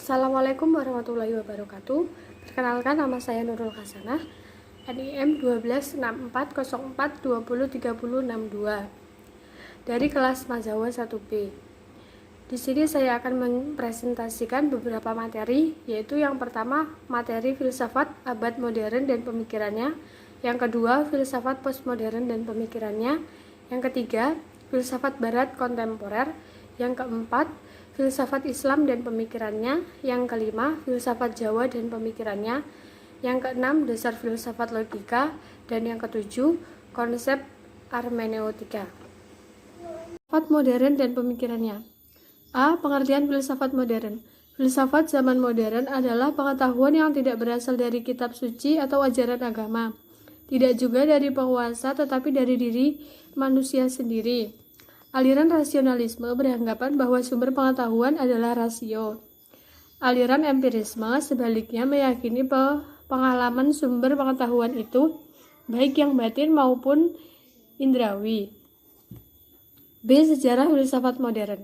Assalamualaikum warahmatullahi wabarakatuh. Perkenalkan, nama saya Nurul Hasanah, NIM 126404203062 dari kelas Mazawa 1B. Di sini saya akan mempresentasikan beberapa materi, yaitu yang pertama materi filsafat abad modern dan pemikirannya, yang kedua filsafat postmodern dan pemikirannya, yang ketiga filsafat barat kontemporer, yang keempat filsafat Islam dan pemikirannya, yang kelima filsafat Jawa dan pemikirannya, yang keenam dasar filsafat logika, dan yang ketujuh konsep hermeneutika. Filsafat modern dan pemikirannya. A. Pengertian filsafat modern. Filsafat zaman modern adalah pengetahuan yang tidak berasal dari kitab suci atau ajaran agama, tidak juga dari penguasa, tetapi dari diri manusia sendiri. Aliran rasionalisme beranggapan bahwa sumber pengetahuan adalah rasio. Aliran empirisme sebaliknya meyakini pengalaman sumber pengetahuan itu, baik yang batin maupun indrawi. B. Sejarah filsafat modern.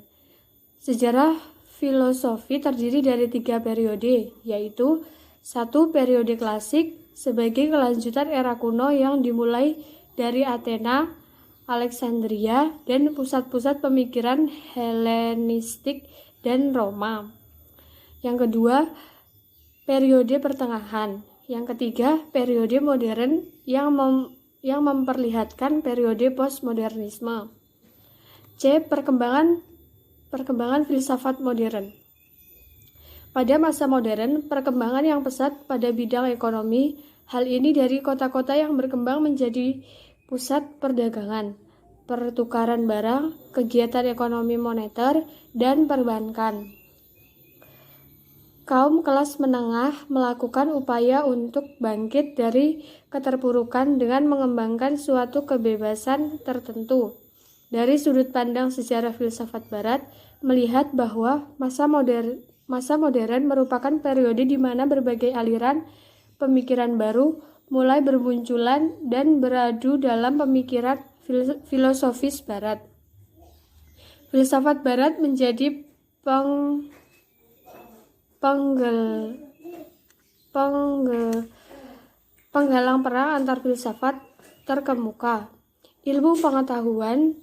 Sejarah filosofi terdiri dari 3 periode, yaitu 1. Periode klasik sebagai kelanjutan era kuno yang dimulai dari Athena, Alexandria, dan pusat-pusat pemikiran Helenistik dan Roma. Yang kedua, periode pertengahan. Yang ketiga, periode modern yang memperlihatkan periode postmodernisme. C. Perkembangan filsafat modern. Pada masa modern, perkembangan yang pesat pada bidang ekonomi, hal ini dari kota-kota yang berkembang menjadi pusat perdagangan, pertukaran barang, kegiatan ekonomi moneter, dan perbankan. Kaum kelas menengah melakukan upaya untuk bangkit dari keterpurukan dengan mengembangkan suatu kebebasan tertentu. Dari sudut pandang sejarah filsafat barat, melihat bahwa masa modern merupakan periode di mana berbagai aliran pemikiran baru mulai bermunculan dan beradu dalam pemikiran filosofis barat. Filsafat barat menjadi penggalang perang antar filsafat terkemuka. Ilmu pengetahuan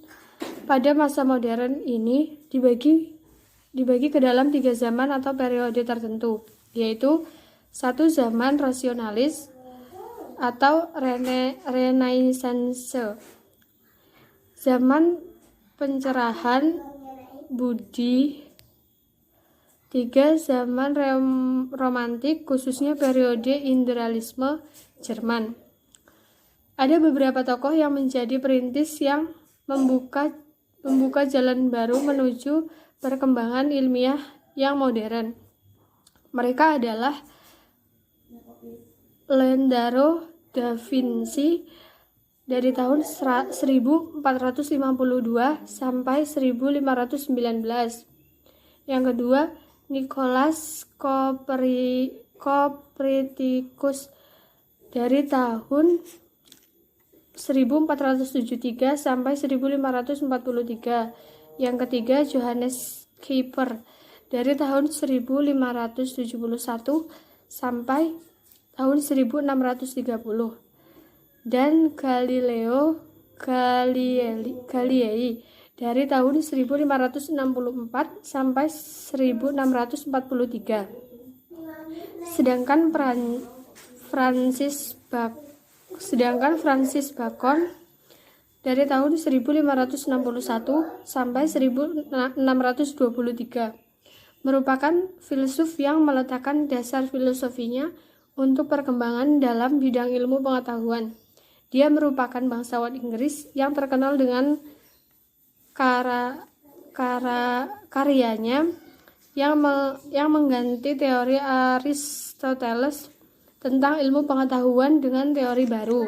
pada masa modern ini dibagi ke dalam 3 zaman atau periode tertentu, yaitu 1. Zaman rasionalis atau Renaissance, zaman pencerahan budi. 3. Zaman romantik, khususnya periode industrialisme Jerman. Ada beberapa tokoh yang menjadi perintis yang membuka jalan baru menuju perkembangan ilmiah yang modern. Mereka adalah Leonardo da Vinci dari tahun 1452 sampai 1519. Yang kedua, Nicolas Copernicus dari tahun 1473 sampai 1543. Yang ketiga, Johannes Kepler dari tahun 1571 sampai tahun 1630, dan Galileo Galilei dari tahun 1564 sampai 1643. Sedangkan Francis Bacon dari tahun 1561 sampai 1623 merupakan filsuf yang meletakkan dasar filosofinya untuk perkembangan dalam bidang ilmu pengetahuan. Dia merupakan bangsawan Inggris yang terkenal dengan karyanya yang mengganti teori Aristoteles tentang ilmu pengetahuan dengan teori baru.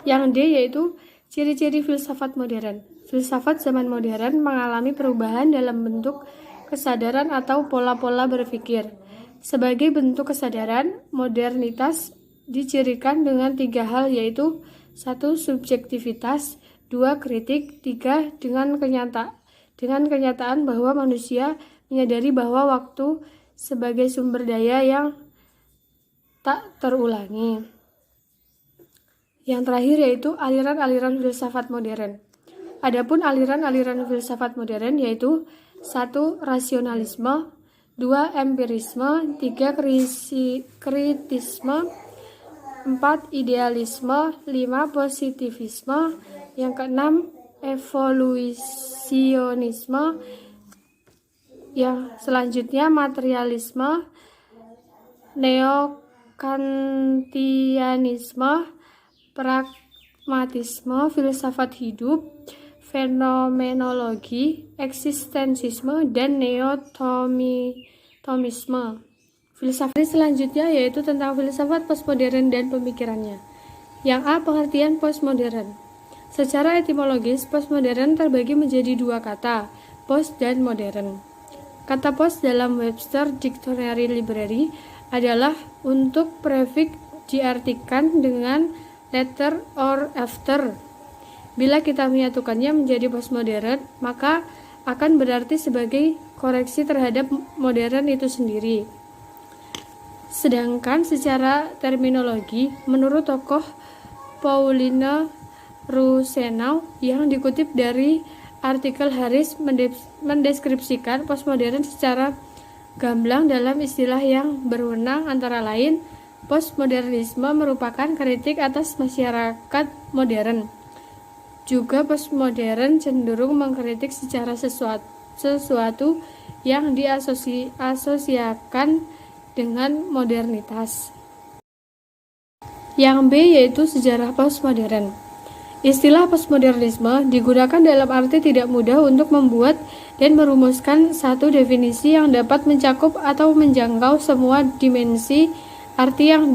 Yang D yaitu ciri-ciri filsafat modern. Filsafat zaman modern mengalami perubahan dalam bentuk kesadaran atau pola-pola berpikir. Sebagai bentuk kesadaran, modernitas dicirikan dengan 3 hal, yaitu 1. Subjektivitas, 2. Kritik, 3. dengan kenyataan bahwa manusia menyadari bahwa waktu sebagai sumber daya yang tak terulangi. Yang terakhir yaitu aliran-aliran filsafat modern. Adapun aliran-aliran filsafat modern yaitu 1. Rasionalisme, 2. Empirisme, 3. Kritisme, 4. Idealisme, 5. Positivisme, yang keenam evolusionisme, yang selanjutnya materialisme, neokantianisme, pragmatisme, filsafat hidup, fenomenologi, eksistensisme, dan neotomisme. Filsafat selanjutnya yaitu tentang filsafat postmodern dan pemikirannya. Yang A. Pengertian postmodern. Secara etimologis, postmodern terbagi menjadi dua kata, post dan modern. Kata post dalam Webster Dictionary Library adalah untuk prefix diartikan dengan later or after. Bila kita menyatukannya menjadi postmodern, maka akan berarti sebagai koreksi terhadap modern itu sendiri. Sedangkan secara terminologi, menurut tokoh Pauline Rousseau yang dikutip dari artikel Harris mendeskripsikan postmodern secara gamblang dalam istilah yang berwenang, antara lain, postmodernisme merupakan kritik atas masyarakat modern. Juga postmodern cenderung mengkritik secara sesuatu yang diasosiasikan dengan modernitas. Yang B yaitu sejarah postmodern. Istilah postmodernisme digunakan dalam arti tidak mudah untuk membuat dan merumuskan satu definisi yang dapat mencakup atau menjangkau semua dimensi arti yang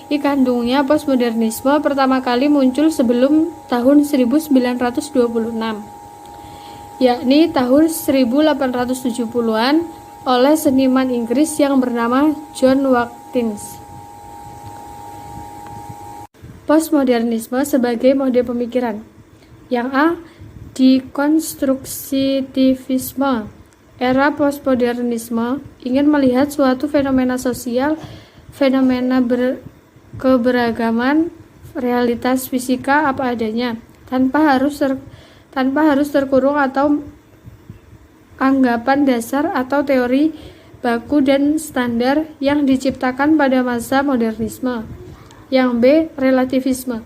dikandungnya. Postmodernisme pertama kali muncul sebelum tahun 1926, yakni tahun 1870-an oleh seniman Inggris yang bernama John Watkins. Postmodernisme sebagai mode pemikiran. Yang A. Dekonstruktivisme. Era postmodernisme ingin melihat suatu fenomena sosial, fenomena keberagaman, realitas fisika apa adanya, tanpa harus terkurung atau anggapan dasar atau teori baku dan standar yang diciptakan pada masa modernisme. Yang B. Relativisme.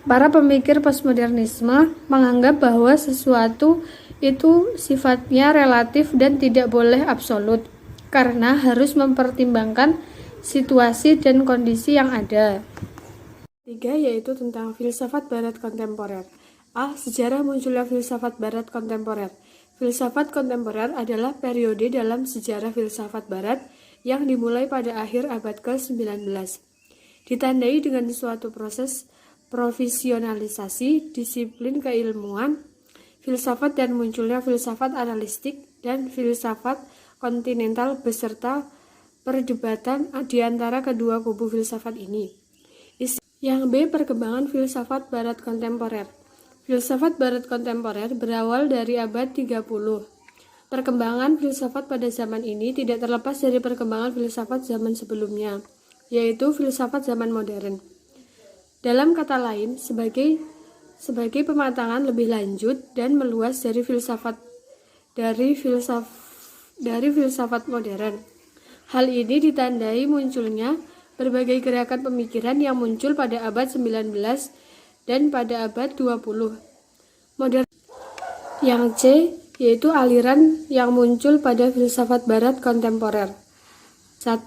Para pemikir postmodernisme menganggap bahwa sesuatu itu sifatnya relatif dan tidak boleh absolut, karena harus mempertimbangkan situasi dan kondisi yang ada. 3 yaitu tentang filsafat barat kontemporer. A. Sejarah munculnya filsafat barat kontemporer. Filsafat kontemporer adalah periode dalam sejarah filsafat barat yang dimulai pada akhir abad ke-19. Ditandai dengan suatu proses profesionalisasi disiplin keilmuan filsafat dan munculnya filsafat analistik dan filsafat kontinental beserta perdebatan di antara kedua kubu filsafat ini. Yang B. Perkembangan filsafat barat kontemporer. Filsafat barat kontemporer berawal dari abad 30. Perkembangan filsafat pada zaman ini tidak terlepas dari perkembangan filsafat zaman sebelumnya, yaitu filsafat zaman modern. Dalam kata lain, sebagai pematangan lebih lanjut dan meluas dari filsafat modern. Hal ini ditandai munculnya berbagai gerakan pemikiran yang muncul pada abad 19 dan pada abad 20. Modern. Yang C yaitu aliran yang muncul pada filsafat barat kontemporer. 1.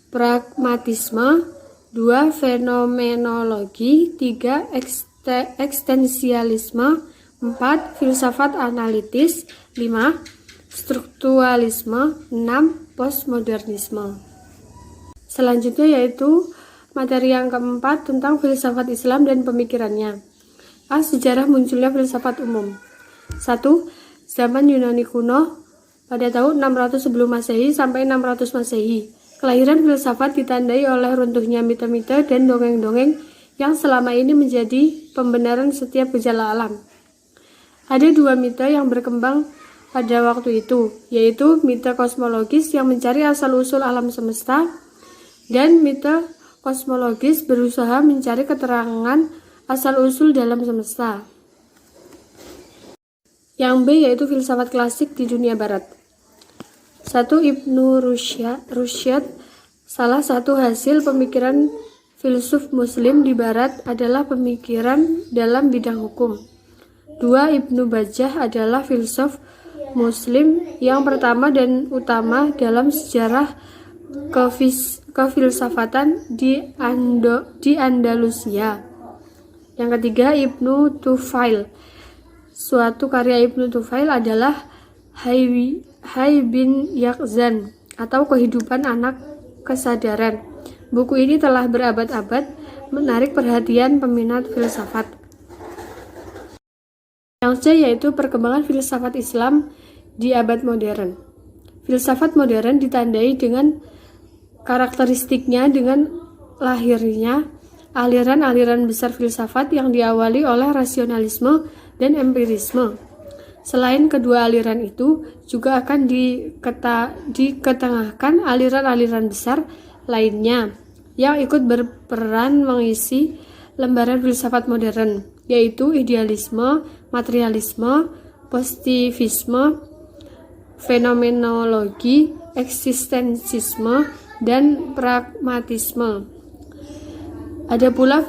Pragmatisme, 2. Fenomenologi, 3. Eksistensialisme, 4. Filsafat analitis, 5. Strukturalisme, 6. Postmodernisme. Selanjutnya yaitu materi yang keempat tentang filsafat Islam dan pemikirannya. A. Sejarah munculnya filsafat umum. 1. Zaman Yunani kuno pada tahun 600 sebelum Masehi sampai 600 Masehi. Kelahiran filsafat ditandai oleh runtuhnya mite-mite dan dongeng-dongeng yang selama ini menjadi pembenaran setiap gejala alam. Ada dua mite yang berkembang pada waktu itu, yaitu mite kosmologis yang mencari asal-usul alam semesta dan mite kosmologis berusaha mencari keterangan asal-usul dalam semesta. Yang B yaitu filsafat klasik di dunia barat. 1. Ibnu Rusyad, salah satu hasil pemikiran filsuf muslim di barat adalah pemikiran dalam bidang hukum. 2. Ibnu Bajjah adalah filsuf muslim yang pertama dan utama dalam sejarah kefilsafatan di Andalusia. Yang ketiga, Ibnu Tufail. Suatu karya Ibnu Tufail adalah Hayy bin Yaqzan atau Kehidupan Anak Kesadaran. Buku ini telah berabad-abad menarik perhatian peminat filsafat. Yang C yaitu perkembangan filsafat Islam di abad modern. Filsafat modern ditandai dengan karakteristiknya dengan lahirnya aliran-aliran besar filsafat yang diawali oleh rasionalisme dan empirisme. Selain kedua aliran itu, juga akan diketengahkan aliran-aliran besar lainnya yang ikut berperan mengisi lembaran filsafat modern, yaitu idealisme, materialisme, positivisme, fenomenologi, eksistensiisme, dan pragmatisme. Ada pula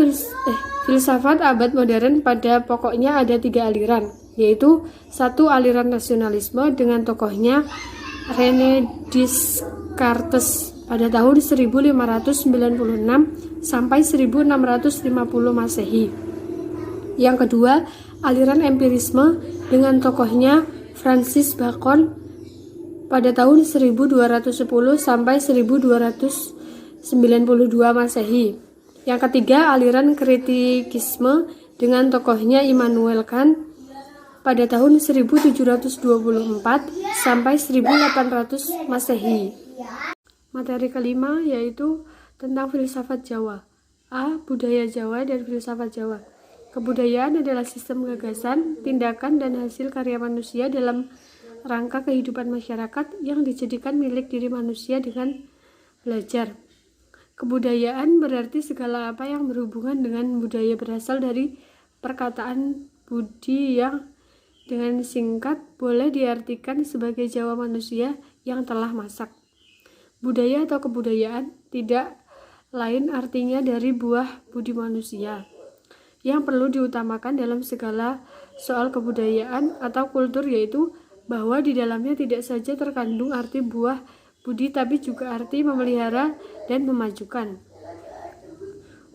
filsafat abad modern. Pada pokoknya ada 3 aliran, yaitu 1. Aliran nasionalisme dengan tokohnya René Descartes pada tahun 1596 sampai 1650 Masehi. Yang kedua, aliran empirisme dengan tokohnya Francis Bacon pada tahun 1210 sampai 1292 Masehi. Yang ketiga, aliran kritikisme dengan tokohnya Immanuel Kant pada tahun 1724 sampai 1800 Masehi. Materi kelima yaitu tentang filsafat Jawa. A. Budaya Jawa dan filsafat Jawa. Kebudayaan adalah sistem gagasan, tindakan, dan hasil karya manusia dalam rangka kehidupan masyarakat yang dijadikan milik diri manusia dengan belajar. Kebudayaan berarti segala apa yang berhubungan dengan budaya berasal dari perkataan budi yang dengan singkat boleh diartikan sebagai Jawa manusia yang telah masak. Budaya atau kebudayaan tidak lain artinya dari buah budi manusia yang perlu diutamakan dalam segala soal kebudayaan atau kultur, yaitu bahwa di dalamnya tidak saja terkandung arti buah budi tapi juga arti memelihara dan memajukan.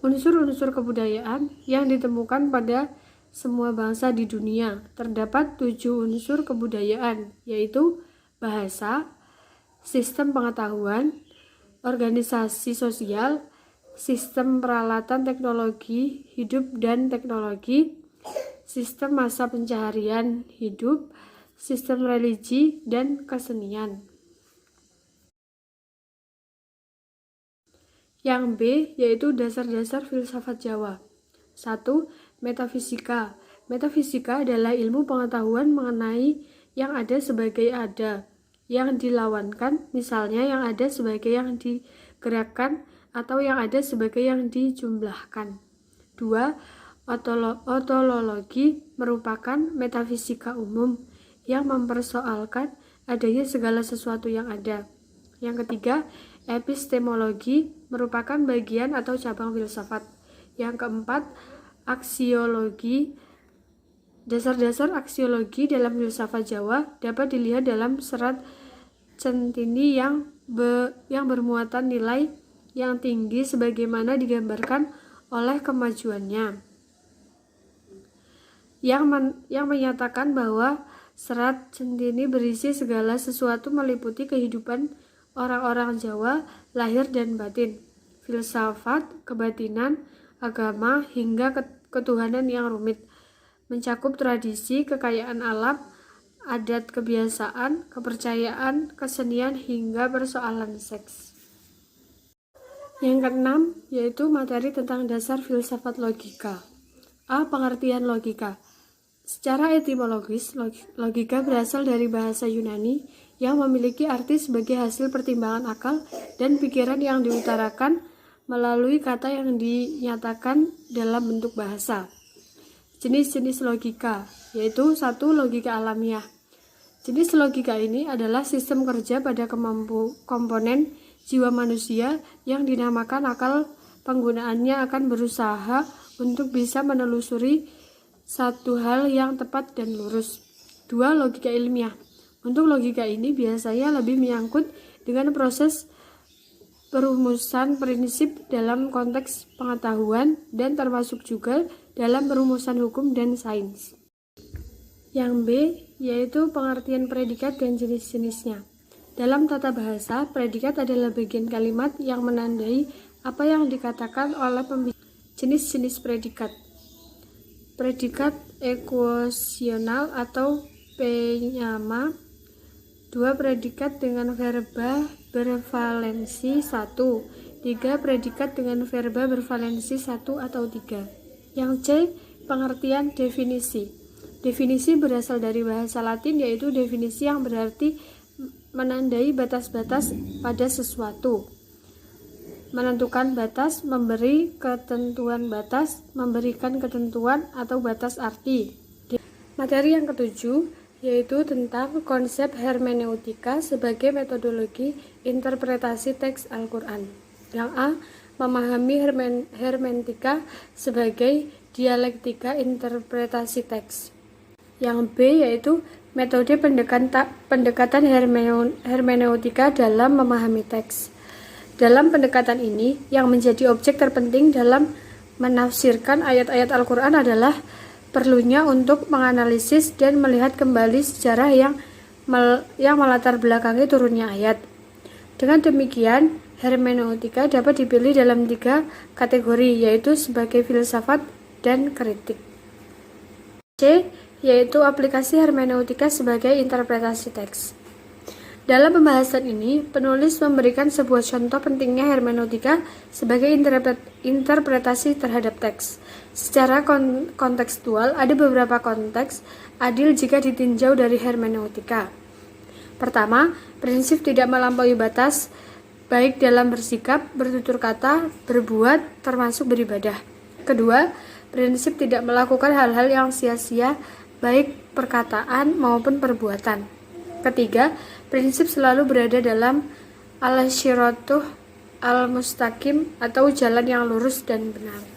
Unsur-unsur kebudayaan yang ditemukan pada semua bangsa di dunia. Terdapat 7 unsur kebudayaan, yaitu bahasa, sistem pengetahuan, organisasi sosial, sistem peralatan teknologi hidup dan teknologi, sistem masa pencaharian hidup, sistem religi, dan kesenian. Yang B yaitu dasar-dasar filsafat Jawa. 1. Metafisika. Metafisika adalah ilmu pengetahuan mengenai yang ada sebagai ada, yang dilawankan, misalnya yang ada sebagai yang digerakkan, atau yang ada sebagai yang dijumlahkan. 2. Ontologi merupakan metafisika umum yang mempersoalkan adanya segala sesuatu yang ada. Yang ketiga, epistemologi merupakan bagian atau cabang filsafat. Yang keempat, aksiologi. Dasar-dasar aksiologi dalam filsafat Jawa dapat dilihat dalam serat Centini yang bermuatan nilai yang tinggi sebagaimana digambarkan oleh kemajuannya, yang menyatakan bahwa serat Centini berisi segala sesuatu meliputi kehidupan orang-orang Jawa, lahir dan batin, filsafat, kebatinan, agama, hingga ketuhanan yang rumit, mencakup tradisi, kekayaan alam, adat kebiasaan, kepercayaan, kesenian, hingga persoalan seks. Yang keenam yaitu materi tentang dasar filsafat logika. A. Pengertian logika. Secara etimologis, logika berasal dari bahasa Yunani yang memiliki arti sebagai hasil pertimbangan akal dan pikiran yang diutarakan melalui kata yang dinyatakan dalam bentuk bahasa. Jenis-jenis logika, yaitu 1. Logika alamiah. Jenis logika ini adalah sistem kerja pada komponen jiwa manusia yang dinamakan akal. Penggunaannya akan berusaha untuk bisa menelusuri satu hal yang tepat dan lurus. 2. Logika ilmiah. Untuk logika ini biasanya lebih menyangkut dengan proses perumusan prinsip dalam konteks pengetahuan dan termasuk juga dalam perumusan hukum dan sains. Yang B yaitu pengertian predikat dan jenis-jenisnya. Dalam tata bahasa, predikat adalah bagian kalimat yang menandai apa yang dikatakan oleh pembicara. Jenis-jenis predikat. Predikat ekuasional atau penyama. 2. Predikat dengan verba bervalensi 1. 3. Predikat dengan verba bervalensi 1 atau 3. Yang C. Pengertian definisi. Definisi berasal dari bahasa Latin, yaitu definisi yang berarti menandai batas-batas pada sesuatu. Menentukan batas, memberi ketentuan batas, memberikan ketentuan atau batas arti. Materi yang ketujuh yaitu tentang konsep hermeneutika sebagai metodologi interpretasi teks Al-Quran. Yang A. Memahami hermeneutika sebagai dialektika interpretasi teks. Yang B yaitu metode pendekatan hermeneutika dalam memahami teks. Dalam pendekatan ini, yang menjadi objek terpenting dalam menafsirkan ayat-ayat Al-Quran adalah perlunya untuk menganalisis dan melihat kembali sejarah yang melatar belakangi turunnya ayat. Dengan demikian, hermeneutika dapat dipilih dalam 3 kategori, yaitu sebagai filsafat dan kritik. C, yaitu aplikasi hermeneutika sebagai interpretasi teks. Dalam pembahasan ini, penulis memberikan sebuah contoh pentingnya hermeneutika sebagai interpretasi terhadap teks. Secara kontekstual, ada beberapa konteks adil jika ditinjau dari hermeneutika. Pertama, prinsip tidak melampaui batas, baik dalam bersikap, bertutur kata, berbuat, termasuk beribadah. Kedua, prinsip tidak melakukan hal-hal yang sia-sia, baik perkataan maupun perbuatan. Ketiga, prinsip selalu berada dalam al-syiratuh al-mustaqim atau jalan yang lurus dan benar.